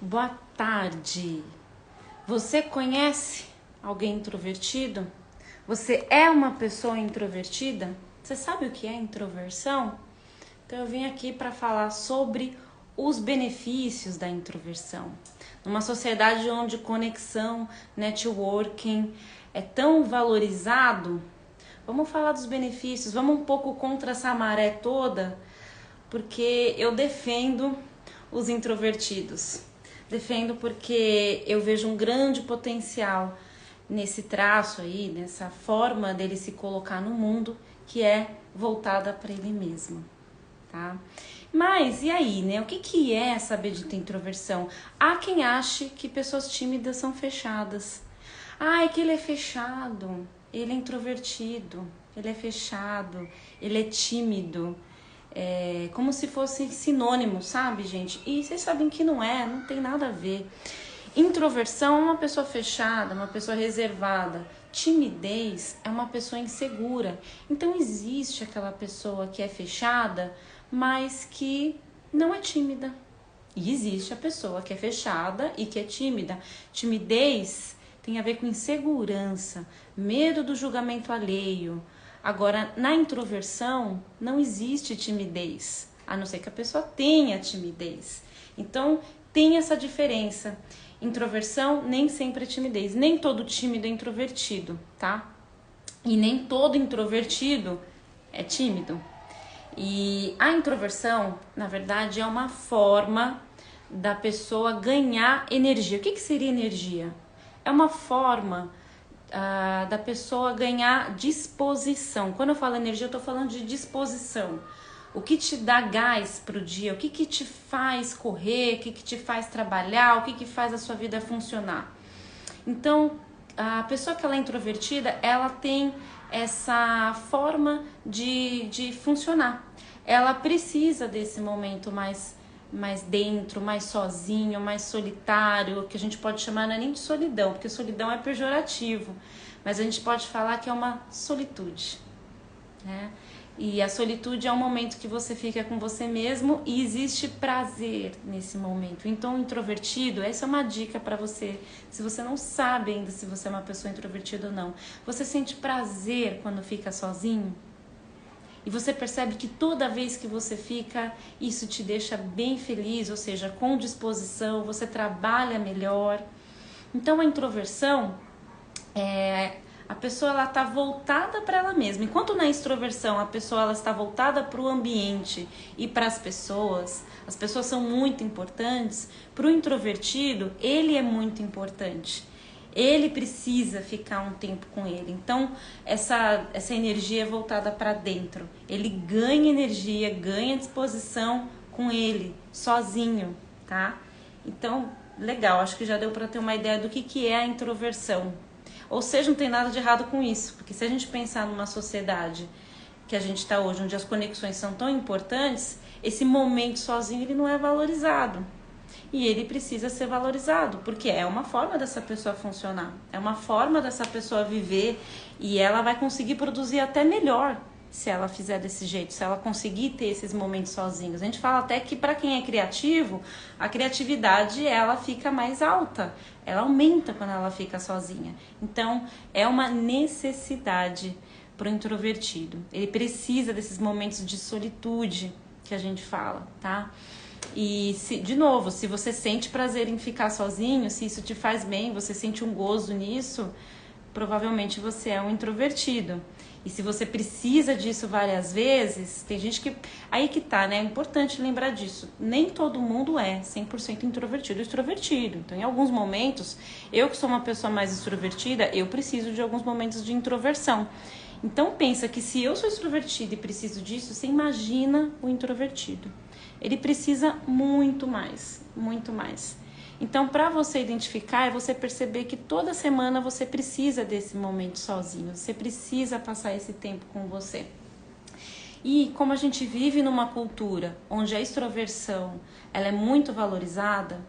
Boa tarde. Você conhece alguém introvertido? Você é uma pessoa introvertida? Você sabe o que é introversão? Então eu vim aqui para falar sobre os benefícios da introversão. Numa sociedade onde conexão, networking é tão valorizado, vamos falar dos benefícios, vamos um pouco contra essa maré toda, porque eu defendo os introvertidos. Defendo porque eu vejo um grande potencial nesse traço aí, nessa forma dele se colocar no mundo, que é voltada para ele mesmo, tá? Mas e aí, né? O que é essa bendita introversão? Há quem ache que pessoas tímidas são fechadas. Ah, é que ele é fechado, ele é introvertido, ele é fechado, ele é tímido. É como se fosse sinônimo, sabe, gente? E vocês sabem que não tem nada a ver. Introversão é uma pessoa fechada, uma pessoa reservada. Timidez é uma pessoa insegura. Então existe aquela pessoa que é fechada, mas que não é tímida. E existe a pessoa que é fechada e que é tímida. Timidez tem a ver com insegurança, medo do julgamento alheio. Agora, na introversão, não existe timidez, a não ser que a pessoa tenha timidez. Então, tem essa diferença. Introversão nem sempre é timidez. Nem todo tímido é introvertido, tá? E nem todo introvertido é tímido. E a introversão, na verdade, é uma forma da pessoa ganhar energia. O que seria energia? É uma forma da pessoa ganhar disposição. Quando eu falo energia, eu tô falando de disposição. O que te dá gás pro dia, o que te faz correr, o que te faz trabalhar, o que faz a sua vida funcionar. Então, a pessoa que ela é introvertida, ela tem essa forma de funcionar. Ela precisa desse momento mais dentro, mais sozinho, mais solitário, que a gente pode chamar não é nem de solidão, porque solidão é pejorativo, mas a gente pode falar que é uma solitude, né? E a solitude é um momento que você fica com você mesmo e existe prazer nesse momento. Então, introvertido, essa é uma dica para você, se você não sabe ainda se você é uma pessoa introvertida ou não. Você sente prazer quando fica sozinho? E você percebe que toda vez que você fica, isso te deixa bem feliz, ou seja, com disposição, você trabalha melhor. Então a introversão, a pessoa ela está voltada para ela mesma. Enquanto na extroversão a pessoa ela está voltada para o ambiente e para as pessoas são muito importantes, para o introvertido ele é muito importante. Ele precisa ficar um tempo com ele. Então, essa energia é voltada para dentro. Ele ganha energia, ganha disposição com ele, sozinho, tá? Então, legal, acho que já deu para ter uma ideia do que é a introversão. Ou seja, não tem nada de errado com isso, porque se a gente pensar numa sociedade que a gente está hoje, onde as conexões são tão importantes, esse momento sozinho ele não é valorizado. E ele precisa ser valorizado, porque é uma forma dessa pessoa funcionar, é uma forma dessa pessoa viver e ela vai conseguir produzir até melhor se ela fizer desse jeito, se ela conseguir ter esses momentos sozinhos. A gente fala até que para quem é criativo, a criatividade ela fica mais alta, ela aumenta quando ela fica sozinha. Então é uma necessidade para o introvertido, ele precisa desses momentos de solitude que a gente fala, tá? E, de novo, se você sente prazer em ficar sozinho, se isso te faz bem, você sente um gozo nisso, provavelmente você é um introvertido. E se você precisa disso várias vezes, tem gente que... Aí que tá, né? É importante lembrar disso. Nem todo mundo é 100% introvertido ou extrovertido. Então, em alguns momentos, eu que sou uma pessoa mais extrovertida, eu preciso de alguns momentos de introversão. Então, pensa que se eu sou extrovertida e preciso disso, você imagina o introvertido. Ele precisa muito mais, muito mais. Então, para você identificar, é você perceber que toda semana você precisa desse momento sozinho. Você precisa passar esse tempo com você. E como a gente vive numa cultura onde a extroversão ela é muito valorizada,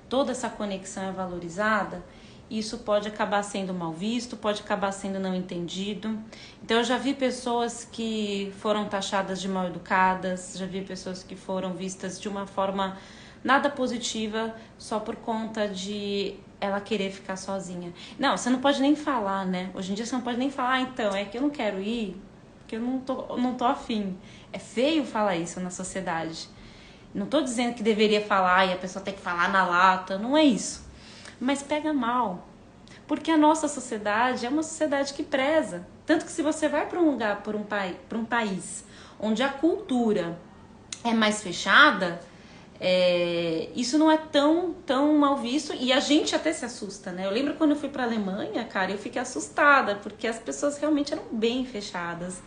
toda essa conexão é valorizada, isso pode acabar sendo mal visto, pode acabar sendo não entendido. Então eu já vi pessoas que foram taxadas de mal educadas, já vi pessoas que foram vistas de uma forma nada positiva só por conta de ela querer ficar sozinha. Não, você não pode nem falar, né? Hoje em dia você não pode nem falar, então, é que eu não quero ir, porque eu não tô afim. É feio falar isso na sociedade. Não tô dizendo que deveria falar e a pessoa tem que falar na lata, não é isso. Mas pega mal. Porque a nossa sociedade é uma sociedade que preza. Tanto que se você vai para um lugar, para um país onde a cultura é mais fechada, isso não é tão mal visto e a gente até se assusta, né? Eu lembro quando eu fui pra Alemanha, cara, eu fiquei assustada porque as pessoas realmente eram bem fechadas.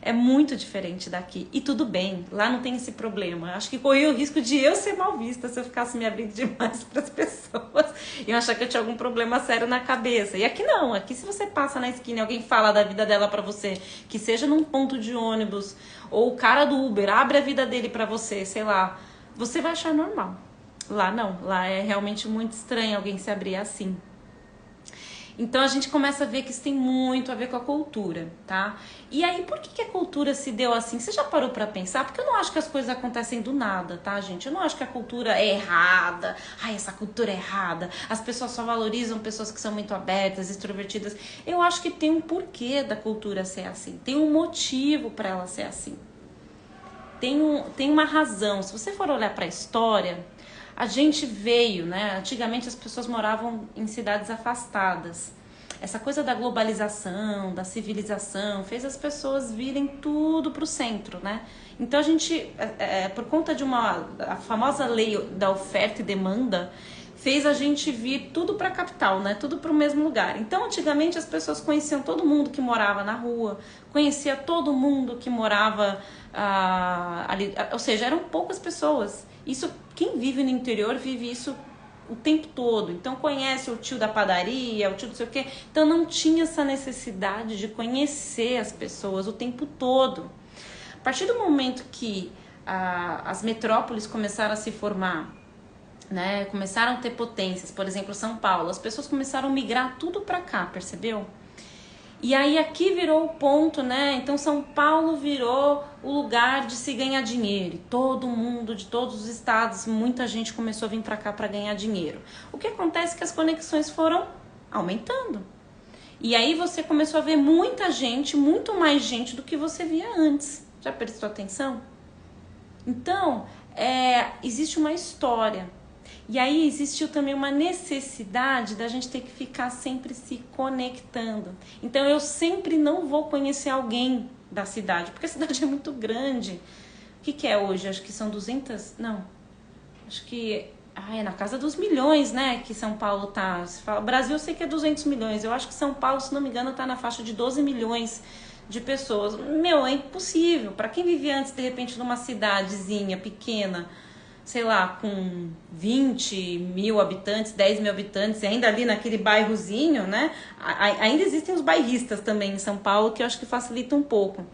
É muito diferente daqui. E tudo bem, lá não tem esse problema. Acho que corria o risco de eu ser mal vista se eu ficasse me abrindo demais para as pessoas e eu achar que eu tinha algum problema sério na cabeça. E aqui não, aqui se você passa na esquina e alguém fala da vida dela para você, que seja num ponto de ônibus, ou o cara do Uber abre a vida dele para você, sei lá, você vai achar normal. Lá não, lá é realmente muito estranho alguém se abrir assim. Então a gente começa a ver que isso tem muito a ver com a cultura, tá? E aí, por que a cultura se deu assim? Você já parou pra pensar? Porque eu não acho que as coisas acontecem do nada, tá, gente? Eu não acho que a cultura é errada. Ai, essa cultura é errada. As pessoas só valorizam pessoas que são muito abertas, extrovertidas. Eu acho que tem um porquê da cultura ser assim. Tem um motivo pra ela ser assim. Tem uma razão. Se você for olhar pra história, a gente veio, né? Antigamente as pessoas moravam em cidades afastadas. Essa coisa da globalização, da civilização, fez as pessoas virem tudo pro centro, né? Então a gente, por conta de a famosa lei da oferta e demanda, fez a gente vir tudo pra capital, né? Tudo pro mesmo lugar. Então antigamente as pessoas conheciam todo mundo que morava na rua, conhecia todo mundo que morava ali, ou seja, eram poucas pessoas. Isso, quem vive no interior vive isso o tempo todo. Então conhece o tio da padaria, o tio não sei o quê. Então não tinha essa necessidade de conhecer as pessoas o tempo todo. A partir do momento que as metrópoles começaram a se formar, né, começaram a ter potências, por exemplo, São Paulo, as pessoas começaram a migrar tudo pra cá, percebeu? E aí aqui virou o ponto, né? Então São Paulo virou o lugar de se ganhar dinheiro. Todo mundo, de todos os estados, muita gente começou a vir para cá para ganhar dinheiro. O que acontece é que as conexões foram aumentando. E aí você começou a ver muita gente, muito mais gente do que você via antes. Já prestou atenção? Então, existe uma história. E aí existiu também uma necessidade da gente ter que ficar sempre se conectando. então eu sempre não vou conhecer alguém da cidade, porque a cidade é muito grande. O que é hoje? Acho que são 200... Não, acho que é na casa dos milhões, né, que São Paulo tá. Se fala, Brasil eu sei que é 200 milhões, eu acho que São Paulo, se não me engano, tá na faixa de 12 milhões de pessoas. Meu, é impossível. Para quem vivia antes, de repente, numa cidadezinha pequena, sei lá, com 20 mil habitantes, 10 mil habitantes, e ainda ali naquele bairrozinho, né? Ainda existem os bairristas também em São Paulo, que eu acho que facilita um pouco.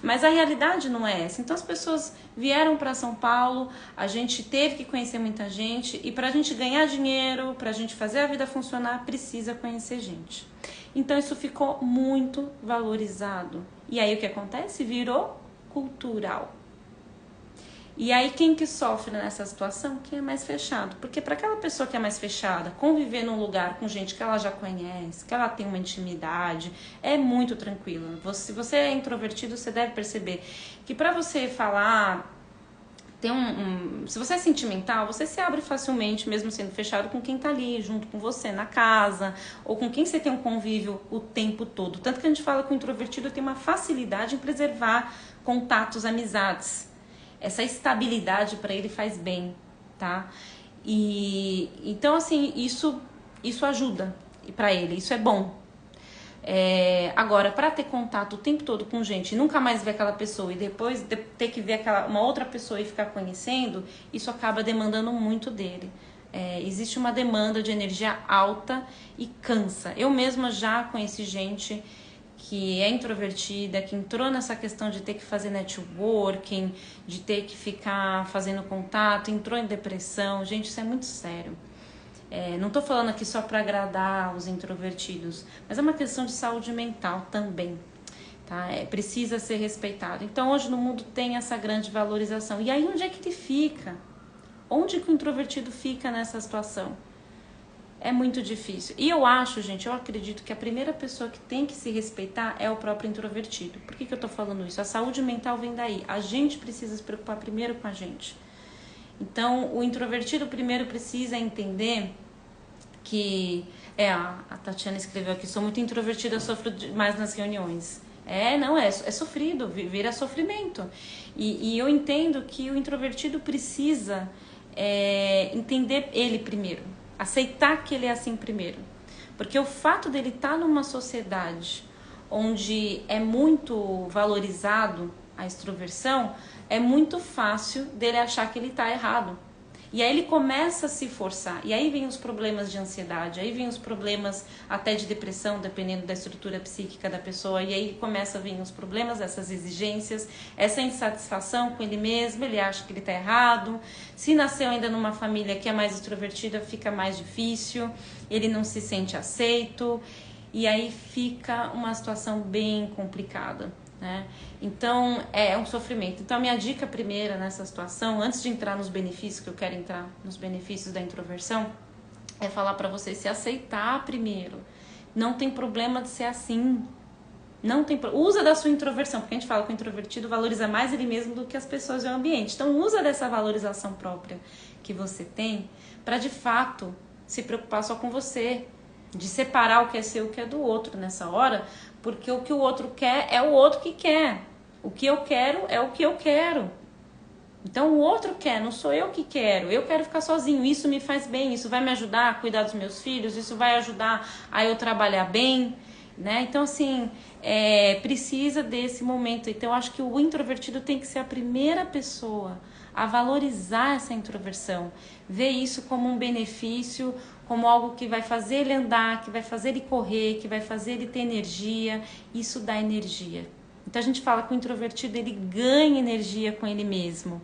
Mas a realidade não é essa. Então as pessoas vieram para São Paulo, a gente teve que conhecer muita gente, e para a gente ganhar dinheiro, para a gente fazer a vida funcionar, precisa conhecer gente. Então isso ficou muito valorizado. E aí o que acontece? Virou cultural. E aí quem que sofre nessa situação? Quem é mais fechado. Porque para aquela pessoa que é mais fechada, conviver num lugar com gente que ela já conhece, que ela tem uma intimidade, é muito tranquilo. Se você é introvertido, você deve perceber que para você falar, se você é sentimental, você se abre facilmente, mesmo sendo fechado, com quem tá ali, junto com você, na casa, ou com quem você tem um convívio o tempo todo. Tanto que a gente fala que o introvertido tem uma facilidade em preservar contatos, amizades. Essa estabilidade para ele faz bem, tá? E então assim, isso ajuda para ele, isso é bom. Agora, para ter contato o tempo todo com gente e nunca mais ver aquela pessoa e depois ter que ver uma outra pessoa e ficar conhecendo, isso acaba demandando muito dele. Existe uma demanda de energia alta e cansa. Eu mesma já conheci gente que é introvertida, que entrou nessa questão de ter que fazer networking, de ter que ficar fazendo contato, entrou em depressão. Gente, isso é muito sério. Não tô falando aqui só para agradar os introvertidos, mas é uma questão de saúde mental também, tá? Precisa ser respeitado. Então hoje no mundo tem essa grande valorização. E aí onde é que ele fica? Onde que o introvertido fica nessa situação? É muito difícil. E eu acho, gente, eu acredito que a primeira pessoa que tem que se respeitar é o próprio introvertido. Por que eu tô falando isso? A saúde mental vem daí. A gente precisa se preocupar primeiro com a gente. Então, o introvertido primeiro precisa entender que... a Tatiana escreveu aqui, sou muito introvertida, eu sofro mais nas reuniões. É sofrido, vira sofrimento. E eu entendo que o introvertido precisa entender ele primeiro. Aceitar que ele é assim primeiro. Porque o fato dele estar numa sociedade onde é muito valorizado a extroversão, é muito fácil dele achar que ele está errado. E aí ele começa a se forçar. E aí vem os problemas de ansiedade, aí vem os problemas até de depressão, dependendo da estrutura psíquica da pessoa. E aí começa a vir os problemas, essas exigências, essa insatisfação com ele mesmo, ele acha que ele está errado. Se nasceu ainda numa família que é mais extrovertida, fica mais difícil, ele não se sente aceito. E aí fica uma situação bem complicada, né? Então é um sofrimento. Então a minha dica primeira nessa situação, antes de entrar nos benefícios, que eu quero entrar nos benefícios da introversão, é falar para você se aceitar primeiro. Não tem problema de ser assim. Não tem usa da sua introversão, porque a gente fala que o introvertido valoriza mais ele mesmo do que as pessoas e o ambiente. Então usa dessa valorização própria que você tem para de fato se preocupar só com você, de separar o que é seu e o que é do outro nessa hora, porque o que o outro quer é o outro que quer. O que eu quero é o que eu quero. Então o outro quer, não sou eu que quero. Eu quero ficar sozinho, isso me faz bem, isso vai me ajudar a cuidar dos meus filhos, isso vai ajudar a eu trabalhar bem, né? Então assim, precisa desse momento. Então eu acho que o introvertido tem que ser a primeira pessoa a valorizar essa introversão, ver isso como um benefício, como algo que vai fazer ele andar, que vai fazer ele correr, que vai fazer ele ter energia. Isso dá energia. Então a gente fala que o introvertido ele ganha energia com ele mesmo.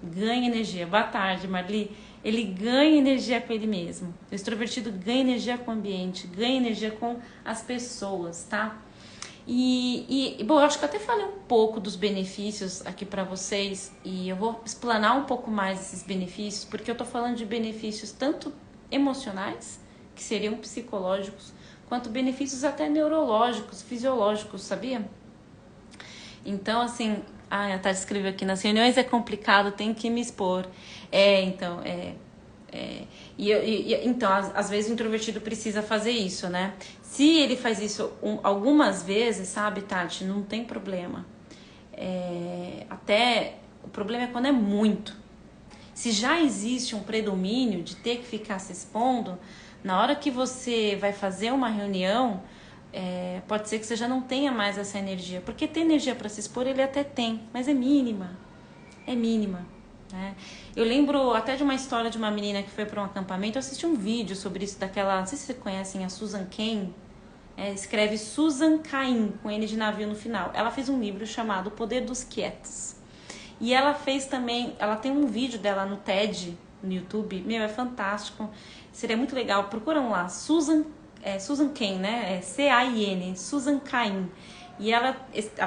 Ganha energia. Boa tarde, Marli. Ele ganha energia com ele mesmo. O extrovertido ganha energia com o ambiente, ganha energia com as pessoas, tá? Bom, eu acho que eu até falei um pouco dos benefícios aqui para vocês e eu vou explanar um pouco mais esses benefícios, porque eu tô falando de benefícios tanto emocionais, que seriam psicológicos, quanto benefícios até neurológicos, fisiológicos, sabia? Então, assim, a Tati escreveu aqui, nas reuniões é complicado, tem que me expor. Então, às vezes o introvertido precisa fazer isso, né? Se ele faz isso algumas vezes, sabe, Tati, não tem problema. Até o problema é quando é muito. Se já existe um predomínio de ter que ficar se expondo, na hora que você vai fazer uma reunião, pode ser que você já não tenha mais essa energia. Porque ter energia para se expor, ele até tem, mas é mínima. É mínima. Né? Eu lembro até de uma história de uma menina que foi para um acampamento. Eu assisti um vídeo sobre isso daquela, não sei se vocês conhecem, a Susan Cain. Escreve Susan Cain, com N de navio no final. Ela fez um livro chamado O Poder dos Quietos. E ela fez também, ela tem um vídeo dela no TED, no YouTube. Meu, é fantástico. Seria muito legal. Procuram lá, Susan Cain, né? C-A-I-N, Susan Cain. E ela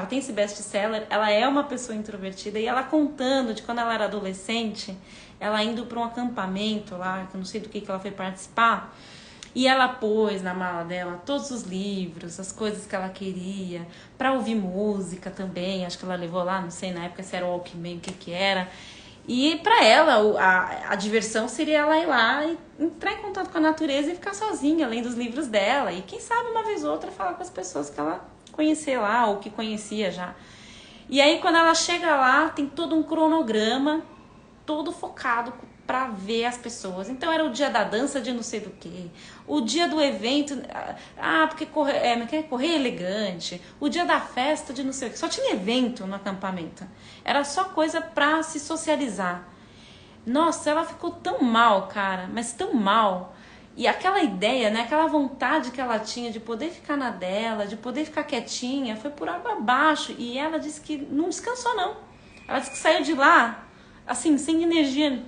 tem esse best-seller, ela é uma pessoa introvertida, e ela contando de quando ela era adolescente, ela indo para um acampamento lá, que eu não sei do que ela foi participar, e ela pôs na mala dela todos os livros, as coisas que ela queria, para ouvir música também, acho que ela levou lá, não sei na época se era o Walkman, o que era. E para ela, a diversão seria ela ir lá e entrar em contato com a natureza e ficar sozinha, além dos livros dela. E quem sabe uma vez ou outra falar com as pessoas que ela conhecer lá, ou que conhecia já. E aí quando ela chega lá, tem todo um cronograma, todo focado para ver as pessoas. Então era o dia da dança de não sei do que, o dia do evento, porque correr elegante, o dia da festa de não sei o que. Só tinha evento no acampamento. Era só coisa para se socializar. Nossa, ela ficou tão mal, cara, mas tão mal. E aquela ideia, né, aquela vontade que ela tinha de poder ficar na dela, de poder ficar quietinha, foi por água abaixo. E ela disse que não descansou, não. Ela disse que saiu de lá, assim, sem energia,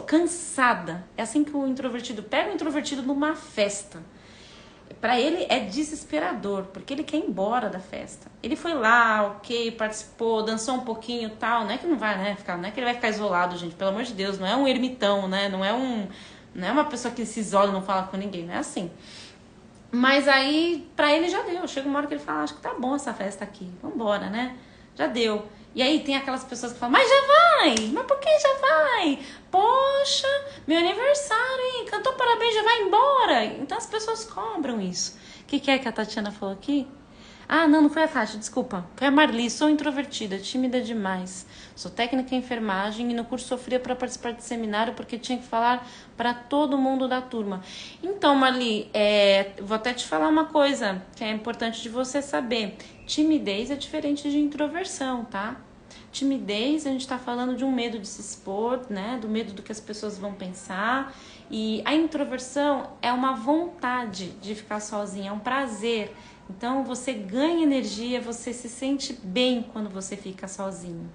cansada. É assim que o introvertido pega o introvertido numa festa. Pra ele é desesperador, porque ele quer ir embora da festa. Ele foi lá, ok, participou, dançou um pouquinho e tal. Não é que não vai, né, não é que ele vai ficar isolado, gente, pelo amor de Deus. Não é um ermitão, né, não é uma pessoa que se isola e não fala com ninguém, não é assim. Mas aí, pra ele já deu. Chega uma hora que ele fala, acho que tá bom essa festa aqui, vambora, né? Já deu. E aí tem aquelas pessoas que falam, mas já vai! Mas por que já vai? Poxa, meu aniversário, hein? Cantou parabéns, já vai embora. Então as pessoas cobram isso. O que é que a Tatiana falou aqui? Ah, não foi a Tati, desculpa. Foi a Marli, sou introvertida, tímida demais. Sou técnica em enfermagem e no curso sofria para participar de seminário porque tinha que falar para todo mundo da turma. Então, Marli, vou até te falar uma coisa que é importante de você saber. Timidez é diferente de introversão, tá? Timidez, a gente tá falando de um medo de se expor, né? Do medo do que as pessoas vão pensar. E a introversão é uma vontade de ficar sozinha, é um prazer. Então, você ganha energia, você se sente bem quando você fica sozinho.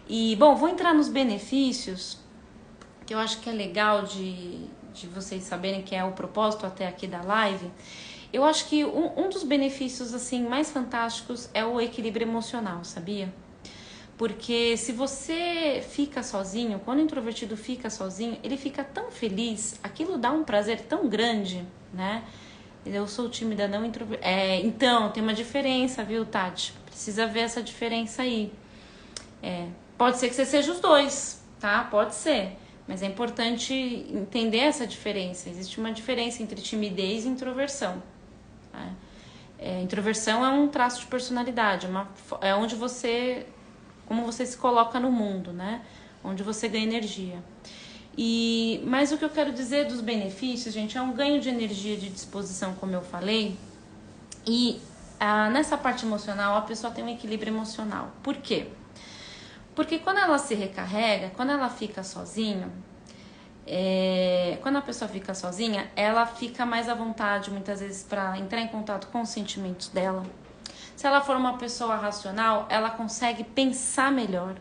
E, bom, vou entrar nos benefícios, que eu acho que é legal de vocês saberem que é o propósito até aqui da live. Eu acho que um dos benefícios, assim, mais fantásticos é o equilíbrio emocional, sabia? Porque se você fica sozinho, quando o introvertido fica sozinho, ele fica tão feliz, aquilo dá um prazer tão grande, né? Eu sou tímida, não introvertida. Então, tem uma diferença, viu, Tati? Precisa ver essa diferença aí. Pode ser que você seja os dois, tá? Pode ser. Mas é importante entender essa diferença. Existe uma diferença entre timidez e introversão. Tá? Introversão é um traço de personalidade. É onde você... Como você se coloca no mundo, né? Onde você ganha energia. Mas o que eu quero dizer dos benefícios, gente, é um ganho de energia, de disposição, como eu falei. E nessa parte emocional, a pessoa tem um equilíbrio emocional. Por quê? Porque quando ela se recarrega, quando ela fica sozinha, quando a pessoa fica sozinha, ela fica mais à vontade, muitas vezes, para entrar em contato com os sentimentos dela. Se ela for uma pessoa racional, ela consegue pensar melhor.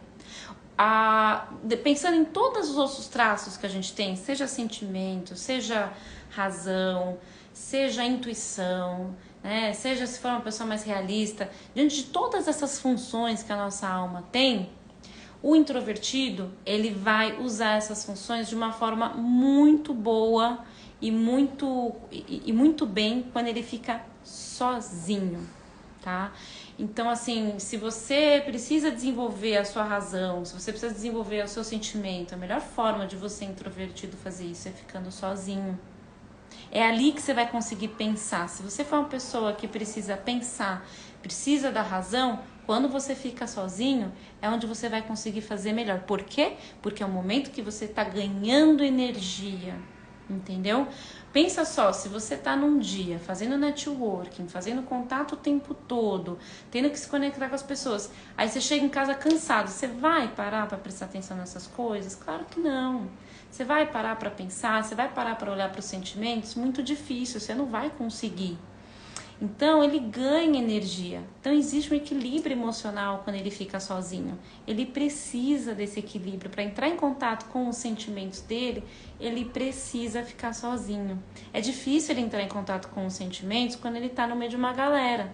Pensando em todos os outros traços que a gente tem, seja sentimento, seja razão, seja intuição, né? Seja se for uma pessoa mais realista, diante de todas essas funções que a nossa alma tem, o introvertido, ele vai usar essas funções de uma forma muito boa e muito bem quando ele fica sozinho, tá? Então, assim, se você precisa desenvolver a sua razão, se você precisa desenvolver o seu sentimento, a melhor forma de você, introvertido, fazer isso é ficando sozinho. É ali que você vai conseguir pensar. Se você for uma pessoa que precisa pensar, precisa da razão, quando você fica sozinho, é onde você vai conseguir fazer melhor. Por quê? Porque é o momento que você está ganhando energia, entendeu? Pensa só, se você tá num dia fazendo networking, fazendo contato o tempo todo, tendo que se conectar com as pessoas, aí você chega em casa cansado, você vai parar para prestar atenção nessas coisas? Claro que não. Você vai parar para pensar, você vai parar para olhar para os sentimentos? Muito difícil, você não vai conseguir. Então, ele ganha energia. Então, existe um equilíbrio emocional quando ele fica sozinho. Ele precisa desse equilíbrio. Para entrar em contato com os sentimentos dele, ele precisa ficar sozinho. É difícil ele entrar em contato com os sentimentos quando ele está no meio de uma galera.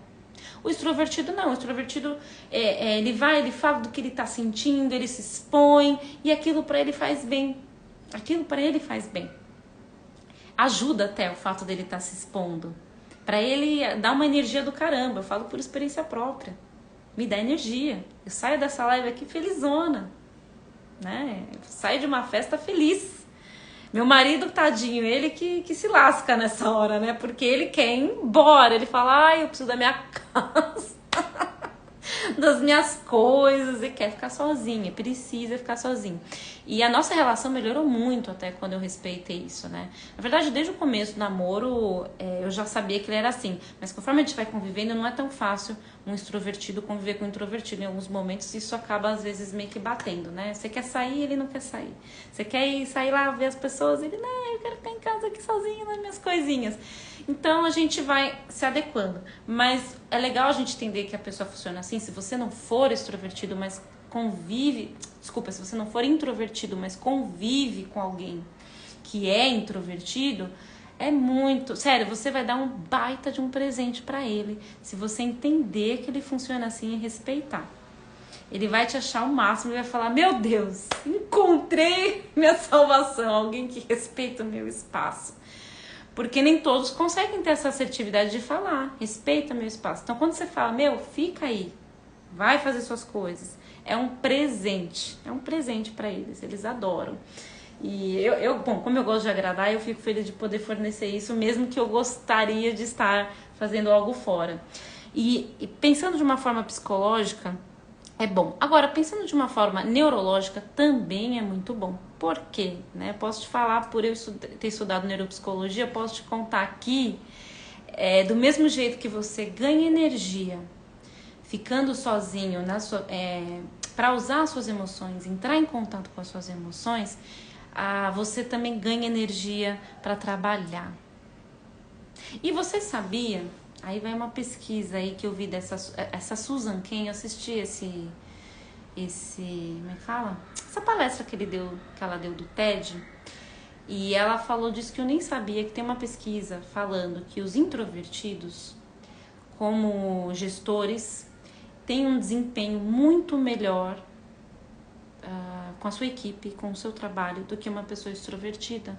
O extrovertido não. O extrovertido, ele fala do que ele está sentindo, ele se expõe e aquilo para ele faz bem. Aquilo para ele faz bem. Ajuda até o fato dele estar se expondo. Para ele dar uma energia do caramba. Eu falo por experiência própria. Me dá energia. Eu saio dessa live aqui felizona, né? Eu saio de uma festa feliz. Meu marido, tadinho, ele que se lasca nessa hora, né? Porque ele quer ir embora. Ele fala, eu preciso da minha casa, das minhas coisas, e quer ficar sozinho, precisa ficar sozinho. E a nossa relação melhorou muito até quando eu respeitei isso, né? Na verdade, desde o começo do namoro, eu já sabia que ele era assim. Mas conforme a gente vai convivendo, não é tão fácil um extrovertido conviver com um introvertido. Em alguns momentos, isso acaba, às vezes, meio que batendo, né? Você quer sair, ele não quer sair. Você quer sair lá, ver as pessoas, ele, não, eu quero ficar em casa aqui sozinho nas minhas coisinhas. Então, a gente vai se adequando. Mas é legal a gente entender que a pessoa funciona assim. Se você não for extrovertido, mas se você não for introvertido, mas convive com alguém que é introvertido, É muito... Sério, você vai dar um baita de um presente pra ele se você entender que ele funciona assim e respeitar. Ele vai te achar o máximo e vai falar, meu Deus, encontrei minha salvação, alguém que respeita o meu espaço. Porque nem todos conseguem ter essa assertividade de falar, respeita meu espaço. Então quando você fala, meu, fica aí, vai fazer suas coisas, é um presente para eles adoram. E bom, como eu gosto de agradar, eu fico feliz de poder fornecer isso, mesmo que eu gostaria de estar fazendo algo fora. E pensando de uma forma psicológica, é bom. Agora, pensando de uma forma neurológica, também é muito bom. Por quê? Né? Posso te falar, por eu ter estudado neuropsicologia, posso te contar aqui, do mesmo jeito que você ganha energia ficando sozinho para usar as suas emoções, entrar em contato com as suas emoções, você também ganha energia para trabalhar. E você sabia... Aí vai uma pesquisa aí que eu vi essa Susan Cain, eu assisti como é que fala? Essa palestra que ela deu do TED, e ela falou disso que eu nem sabia, que tem uma pesquisa falando que os introvertidos, como gestores, têm um desempenho muito melhor com a sua equipe, com o seu trabalho, do que uma pessoa extrovertida.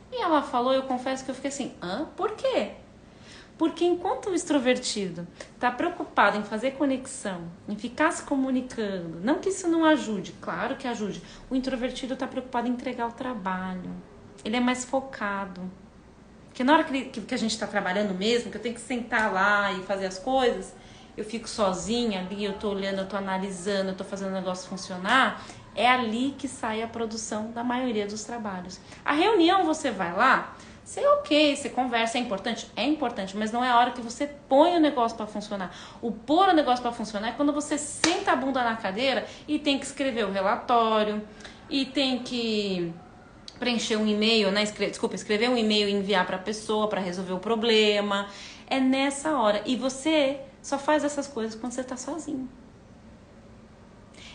E ela falou, eu confesso que eu fiquei assim, por quê? Porque enquanto o extrovertido está preocupado em fazer conexão, em ficar se comunicando, não que isso não ajude, claro que ajude, o introvertido está preocupado em entregar o trabalho, ele é mais focado. Porque na hora que a gente está trabalhando mesmo, que eu tenho que sentar lá e fazer as coisas, eu fico sozinha ali, eu estou olhando, eu estou analisando, eu estou fazendo o negócio funcionar, é ali que sai a produção da maioria dos trabalhos. A reunião você vai lá... Você conversa, é importante, mas não é a hora que você põe o negócio para funcionar. O pôr o negócio para funcionar é quando você senta a bunda na cadeira e tem que escrever o relatório, e tem que preencher um e-mail, né? Escrever um e-mail e enviar para a pessoa para resolver o problema. É nessa hora. E você só faz essas coisas quando você está sozinho.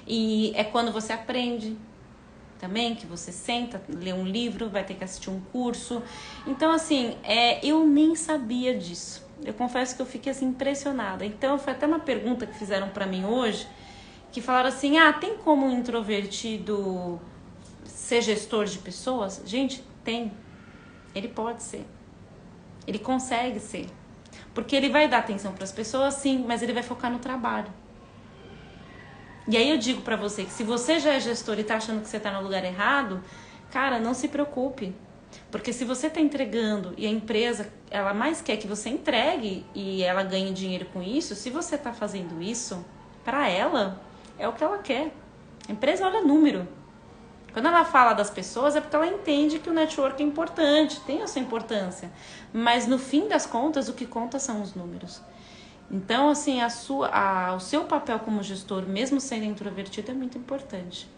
E é quando você aprende também, que você senta, lê um livro, vai ter que assistir um curso. Então, assim, eu nem sabia disso. Eu confesso que eu fiquei assim, impressionada. Então, foi até uma pergunta que fizeram pra mim hoje, que falaram assim, tem como um introvertido ser gestor de pessoas? Gente, tem. Ele pode ser. Ele consegue ser. Porque ele vai dar atenção pras pessoas, sim, mas ele vai focar no trabalho. E aí eu digo pra você que se você já é gestor e tá achando que você tá no lugar errado, cara, não se preocupe. Porque se você tá entregando e a empresa, ela mais quer que você entregue e ela ganhe dinheiro com isso, se você tá fazendo isso, pra ela, é o que ela quer. A empresa olha número. Quando ela fala das pessoas é porque ela entende que o network é importante, tem a sua importância. Mas no fim das contas, o que conta são os números. Então, assim, o seu papel como gestor, mesmo sendo introvertido, é muito importante.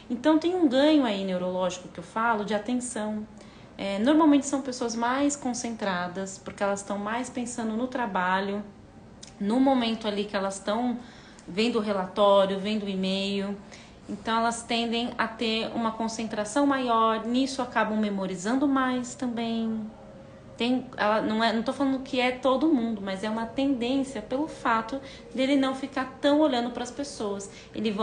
Então, tem um ganho aí neurológico que eu falo de atenção. Normalmente são pessoas mais concentradas, porque elas estão mais pensando no trabalho, no momento ali que elas estão vendo o relatório, vendo o e-mail. Então, elas tendem a ter uma concentração maior, nisso acabam memorizando mais também. Não tô falando que é todo mundo, mas é uma tendência pelo fato dele não ficar tão olhando para as pessoas. Ele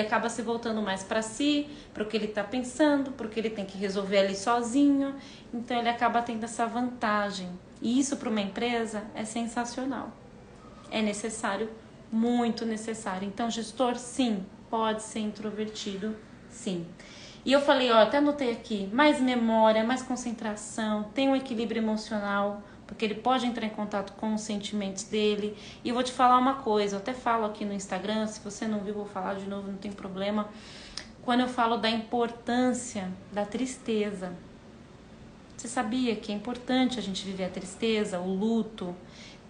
acaba se voltando mais para si, para o que ele está pensando, porque ele tem que resolver ali sozinho. Então ele acaba tendo essa vantagem. E isso para uma empresa é sensacional. É necessário, muito necessário. Então gestor, sim, pode ser introvertido, sim. E eu falei, até anotei aqui, mais memória, mais concentração, tem um equilíbrio emocional, porque ele pode entrar em contato com os sentimentos dele. E eu vou te falar uma coisa, eu até falo aqui no Instagram, se você não viu, vou falar de novo, não tem problema. Quando eu falo da importância da tristeza, você sabia que é importante a gente viver a tristeza, o luto,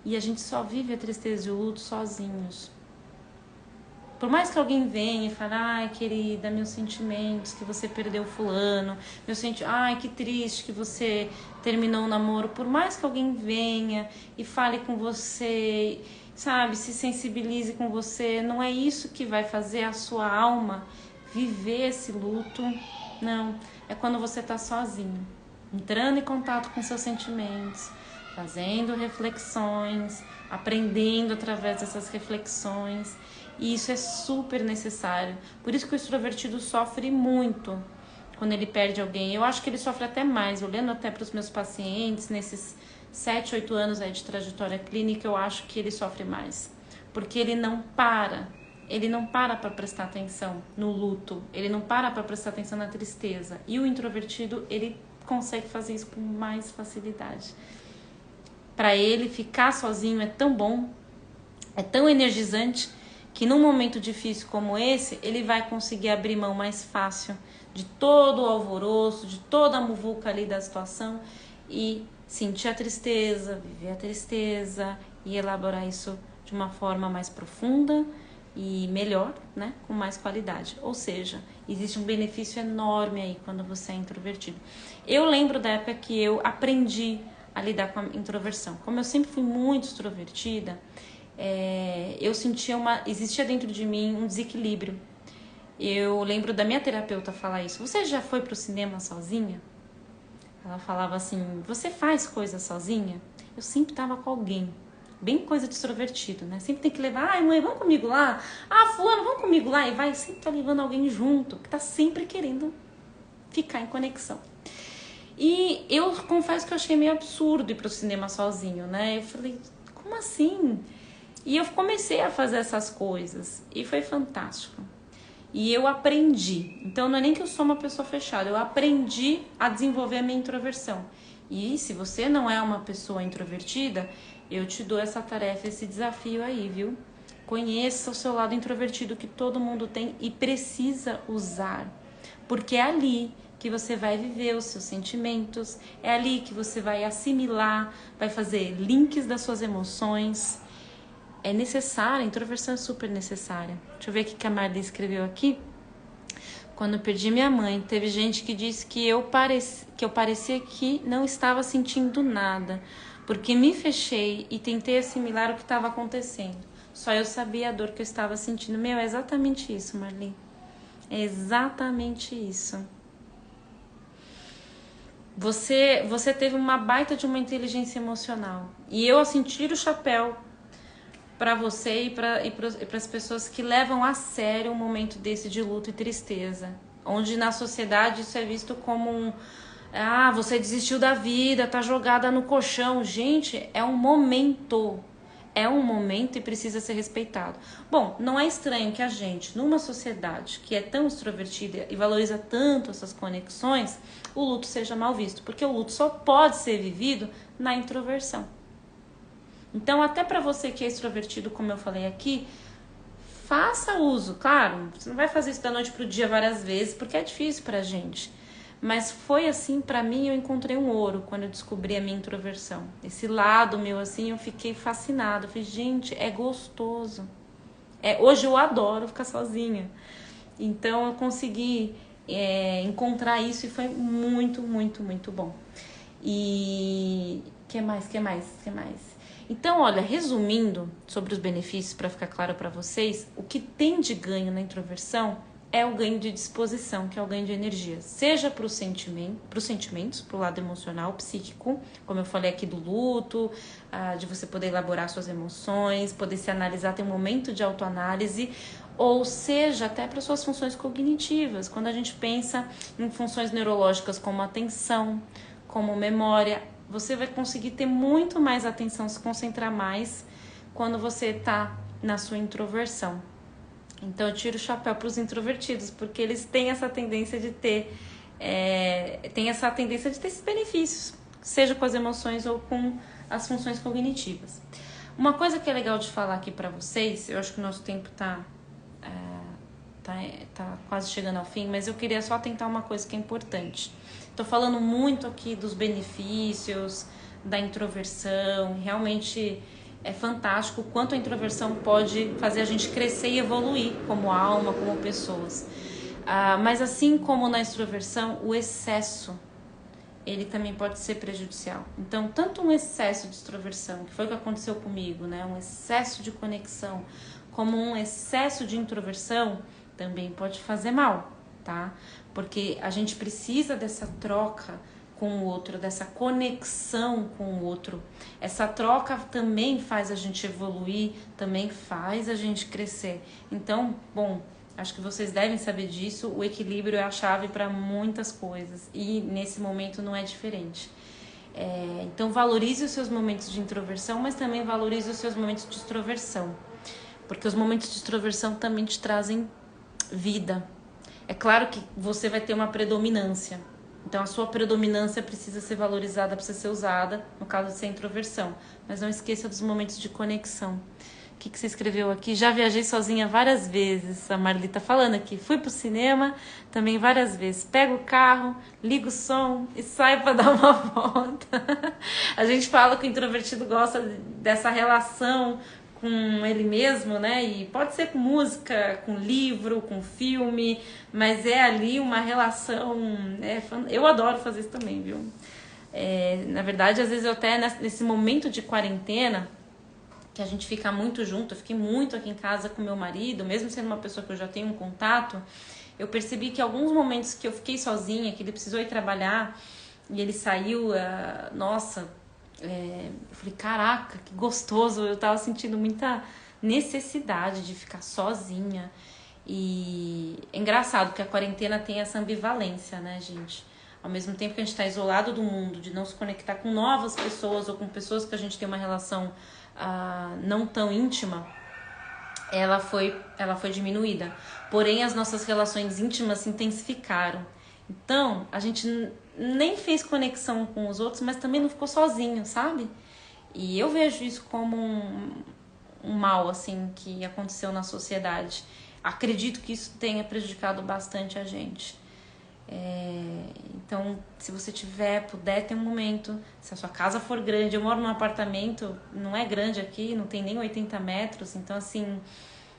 e a gente só vive a tristeza e o luto sozinhos. Por mais que alguém venha e fale, ai, querida, meus sentimentos, que você perdeu fulano, ai, que triste que você terminou o namoro. Por mais que alguém venha e fale com você, sabe, se sensibilize com você, não é isso que vai fazer a sua alma viver esse luto. Não, é quando você tá sozinho. entrando em contato com seus sentimentos, fazendo reflexões, aprendendo através dessas reflexões. E isso é super necessário. Por isso que o extrovertido sofre muito quando ele perde alguém. Eu acho que ele sofre até mais. Olhando até para os meus pacientes, nesses 7, 8 anos aí de trajetória clínica, eu acho que ele sofre mais. Porque ele não para. Ele não para prestar atenção no luto. Ele não para prestar atenção na tristeza. E o introvertido, ele consegue fazer isso com mais facilidade. Para ele, ficar sozinho é tão bom, é tão energizante, que num momento difícil como esse, ele vai conseguir abrir mão mais fácil de todo o alvoroço, de toda a muvuca ali da situação e sentir a tristeza, viver a tristeza e elaborar isso de uma forma mais profunda e melhor, né? Com mais qualidade. Ou seja, existe um benefício enorme aí quando você é introvertido. Eu lembro da época que eu aprendi a lidar com a introversão. Como eu sempre fui muito extrovertida, eu sentia existia dentro de mim um desequilíbrio. Eu lembro da minha terapeuta falar isso. Você já foi pro cinema sozinha? Ela falava assim, você faz coisa sozinha? Eu sempre tava com alguém. Bem coisa de extrovertido, né? Sempre tem que levar, ai mãe, vamos comigo lá? Ah, fulano, vamos comigo lá? E vai, sempre tá levando alguém junto, que tá sempre querendo ficar em conexão. E eu confesso que eu achei meio absurdo ir pro cinema sozinho, né? Eu falei, como assim? E eu comecei a fazer essas coisas e foi fantástico. E eu aprendi. Então não é nem que eu sou uma pessoa fechada, eu aprendi a desenvolver a minha introversão. E se você não é uma pessoa introvertida, eu te dou essa tarefa, esse desafio aí, viu? Conheça o seu lado introvertido que todo mundo tem e precisa usar. Porque é ali que você vai viver os seus sentimentos, é ali que você vai assimilar, vai fazer links das suas emoções. É necessária, a introversão é super necessária. Deixa eu ver o que a Marli escreveu aqui. Quando eu perdi minha mãe, teve gente que disse que eu parecia que não estava sentindo nada, porque me fechei e tentei assimilar o que estava acontecendo. Só eu sabia a dor que eu estava sentindo. Meu, é exatamente isso, Marli. É exatamente isso. Você teve uma baita de uma inteligência emocional. E eu, assim, tiro o chapéu para você e para as pessoas que levam a sério um momento desse de luto e tristeza. Onde na sociedade isso é visto como você desistiu da vida, tá jogada no colchão. Gente, é um momento. É um momento e precisa ser respeitado. Bom, não é estranho que a gente, numa sociedade que é tão extrovertida e valoriza tanto essas conexões, o luto seja mal visto. Porque o luto só pode ser vivido na introversão. Então, até para você que é extrovertido, como eu falei aqui, faça uso. Claro, você não vai fazer isso da noite pro dia várias vezes, porque é difícil pra gente. Mas foi assim, pra mim, eu encontrei um ouro quando eu descobri a minha introversão. Esse lado meu, assim, eu fiquei fascinada. Eu falei, gente, é gostoso. Hoje eu adoro ficar sozinha. Então, eu consegui encontrar isso e foi muito, muito, muito bom. E que mais? Então, olha, resumindo sobre os benefícios, para ficar claro para vocês, o que tem de ganho na introversão é o ganho de disposição, que é o ganho de energia. Seja para os sentimentos, para o lado emocional, psíquico, como eu falei aqui do luto, de você poder elaborar suas emoções, poder se analisar, ter um momento de autoanálise, ou seja, até para suas funções cognitivas, quando a gente pensa em funções neurológicas como atenção, como memória, você vai conseguir ter muito mais atenção, se concentrar mais quando você está na sua introversão. Então eu tiro o chapéu para os introvertidos, porque eles têm essa tendência de ter esses benefícios, seja com as emoções ou com as funções cognitivas. Uma coisa que é legal de falar aqui para vocês, eu acho que o nosso tempo tá quase chegando ao fim, mas eu queria só tentar uma coisa que é importante. Tô falando muito aqui dos benefícios da introversão, realmente é fantástico o quanto a introversão pode fazer a gente crescer e evoluir como alma, como pessoas. Mas assim como na extroversão, o excesso, ele também pode ser prejudicial. Então, tanto um excesso de extroversão, que foi o que aconteceu comigo, né? Um excesso de conexão, como um excesso de introversão, também pode fazer mal, tá? Porque a gente precisa dessa troca com o outro, dessa conexão com o outro. Essa troca também faz a gente evoluir, também faz a gente crescer. Então, bom, acho que vocês devem saber disso, o equilíbrio é a chave para muitas coisas e nesse momento não é diferente. Então valorize os seus momentos de introversão, mas também valorize os seus momentos de extroversão, porque os momentos de extroversão também te trazem vida. É claro que você vai ter uma predominância, então a sua predominância precisa ser valorizada, precisa ser usada no caso de ser introversão, mas não esqueça dos momentos de conexão. O que você escreveu aqui? Já viajei sozinha várias vezes, a Marli tá falando aqui. Fui pro cinema também várias vezes. Pego o carro, ligo o som e saio para dar uma volta. A gente fala que o introvertido gosta dessa relação com ele mesmo, né? E pode ser com música, com livro, com filme, mas é ali uma relação... Eu adoro fazer isso também, viu? Na verdade, às vezes eu até nesse momento de quarentena, que a gente fica muito junto, eu fiquei muito aqui em casa com meu marido, mesmo sendo uma pessoa que eu já tenho um contato, eu percebi que alguns momentos que eu fiquei sozinha, que ele precisou ir trabalhar e ele saiu, eu falei, caraca, que gostoso, eu tava sentindo muita necessidade de ficar sozinha. E é engraçado que a quarentena tem essa ambivalência, né, gente? Ao mesmo tempo que a gente tá isolado do mundo, de não se conectar com novas pessoas ou com pessoas que a gente tem uma relação não tão íntima, ela foi diminuída. Porém, as nossas relações íntimas se intensificaram. Então, a gente nem fez conexão com os outros, mas também não ficou sozinho, sabe? E eu vejo isso como um mal, assim, que aconteceu na sociedade. Acredito que isso tenha prejudicado bastante a gente. Então, se você puder ter um momento, se a sua casa for grande, eu moro num apartamento, não é grande aqui, não tem nem 80 metros, então assim,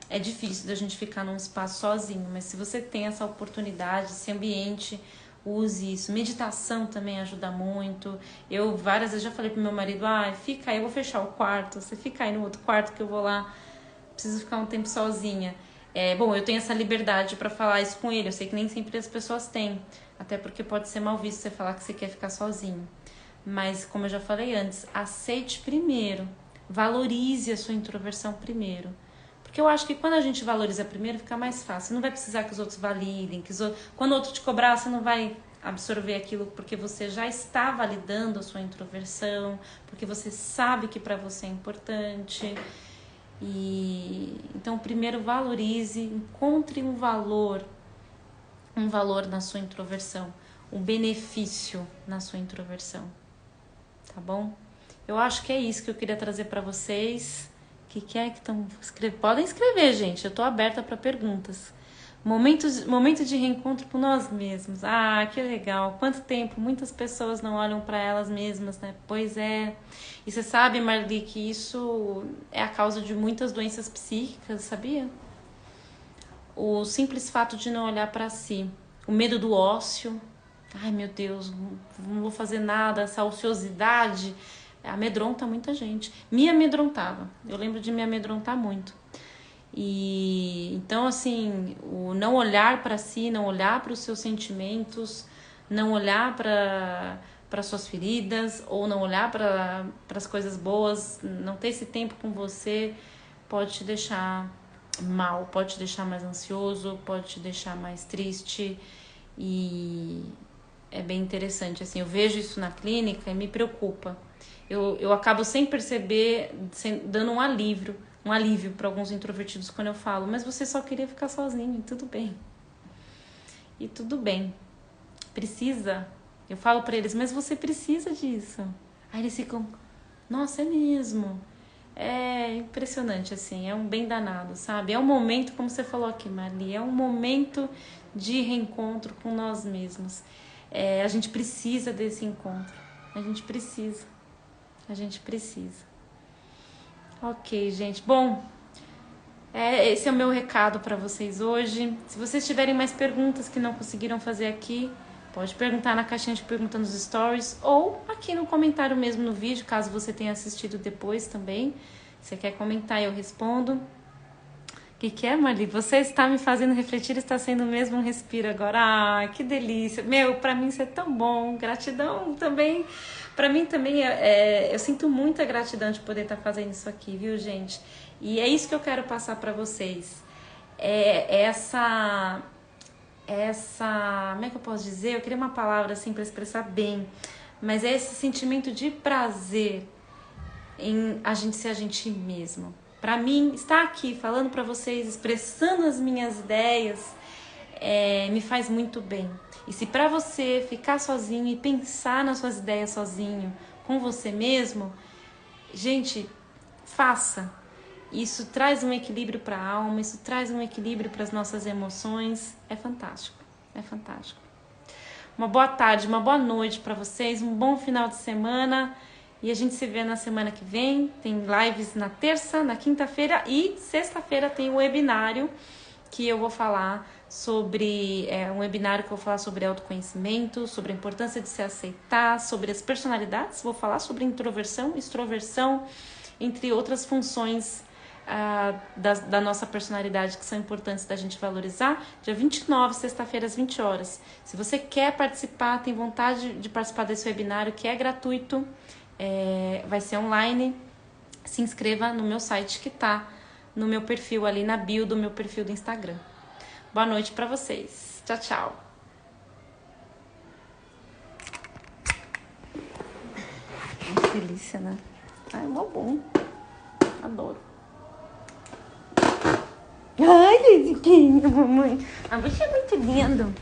é difícil da gente ficar num espaço sozinho, mas se você tem essa oportunidade, esse ambiente, use isso. Meditação também ajuda muito. Eu várias vezes já falei pro meu marido, fica aí, eu vou fechar o quarto, você fica aí no outro quarto que eu vou lá, preciso ficar um tempo sozinha. Bom, eu tenho essa liberdade pra falar isso com ele, eu sei que nem sempre as pessoas têm, até porque pode ser mal visto você falar que você quer ficar sozinho. Mas, como eu já falei antes, aceite primeiro, valorize a sua introversão primeiro. Porque eu acho que quando a gente valoriza primeiro, fica mais fácil. Você não vai precisar que os outros validem, quando o outro te cobrar, você não vai absorver aquilo porque você já está validando a sua introversão, porque você sabe que pra você é importante. Então primeiro valorize, encontre um valor na sua introversão, um benefício na sua introversão, tá bom? Eu acho que é isso que eu queria trazer para vocês. O que é que estão escrevendo? Podem escrever, gente, eu tô aberta para perguntas. Momento de reencontro com nós mesmos. Que legal. Quanto tempo muitas pessoas não olham para elas mesmas, né? Pois é. E você sabe, Marli, que isso é a causa de muitas doenças psíquicas, sabia? O simples fato de não olhar para si. O medo do ócio. Ai, meu Deus, não vou fazer nada. Essa ociosidade amedronta muita gente. Me amedrontava. Eu lembro de me amedrontar muito. Então, assim, o não olhar para si, não olhar para os seus sentimentos, não olhar para suas feridas, ou não olhar para as coisas boas, não ter esse tempo com você, pode te deixar mal, pode te deixar mais ansioso, pode te deixar mais triste. E é bem interessante, assim, eu vejo isso na clínica e me preocupa. Eu acabo sem perceber, dando um alívio para alguns introvertidos quando eu falo, mas você só queria ficar sozinho, e tudo bem. E tudo bem. Precisa. Eu falo para eles, mas você precisa disso. Aí eles ficam, nossa, é mesmo. É impressionante, assim, é um bem danado, sabe? É um momento, como você falou aqui, Marli, é um momento de reencontro com nós mesmos. A gente precisa desse encontro. A gente precisa. Ok, gente. Bom, esse é o meu recado para vocês hoje. Se vocês tiverem mais perguntas que não conseguiram fazer aqui, pode perguntar na caixinha de perguntas nos stories ou aqui no comentário mesmo no vídeo, caso você tenha assistido depois também. Se você quer comentar, eu respondo. que é, Marli? Você está me fazendo refletir, está sendo mesmo um respiro agora. Ah, que delícia. Meu, pra mim isso é tão bom. Gratidão também. Pra mim também, eu sinto muita gratidão de poder estar fazendo isso aqui, viu, gente? E é isso que eu quero passar pra vocês. Essa, como é que eu posso dizer? Eu queria uma palavra assim pra expressar bem. Mas é esse sentimento de prazer em a gente ser a gente mesmo. Para mim, estar aqui falando para vocês, expressando as minhas ideias, me faz muito bem. E se para você ficar sozinho e pensar nas suas ideias sozinho, com você mesmo, gente, faça. Isso traz um equilíbrio para a alma, isso traz um equilíbrio para as nossas emoções. É fantástico, é fantástico. Uma boa tarde, uma boa noite para vocês, um bom final de semana. E a gente se vê na semana que vem. Tem lives na terça, na quinta-feira e sexta-feira tem um webinário que eu vou falar sobre... um webinário que eu vou falar sobre autoconhecimento, sobre a importância de se aceitar, sobre as personalidades. Vou falar sobre introversão, extroversão, entre outras funções da nossa personalidade que são importantes da gente valorizar. Dia 29, sexta-feira, às 20 horas. Se você quer participar, tem vontade de participar desse webinário, que é gratuito, vai ser online, se inscreva no meu site que tá no meu perfil ali, na bio do meu perfil do Instagram. Boa noite pra vocês. Tchau, tchau. Que delícia, né? Ai, mó bom. Adoro. Ai, Lisiquinha, mamãe. Ah, você é muito lindo.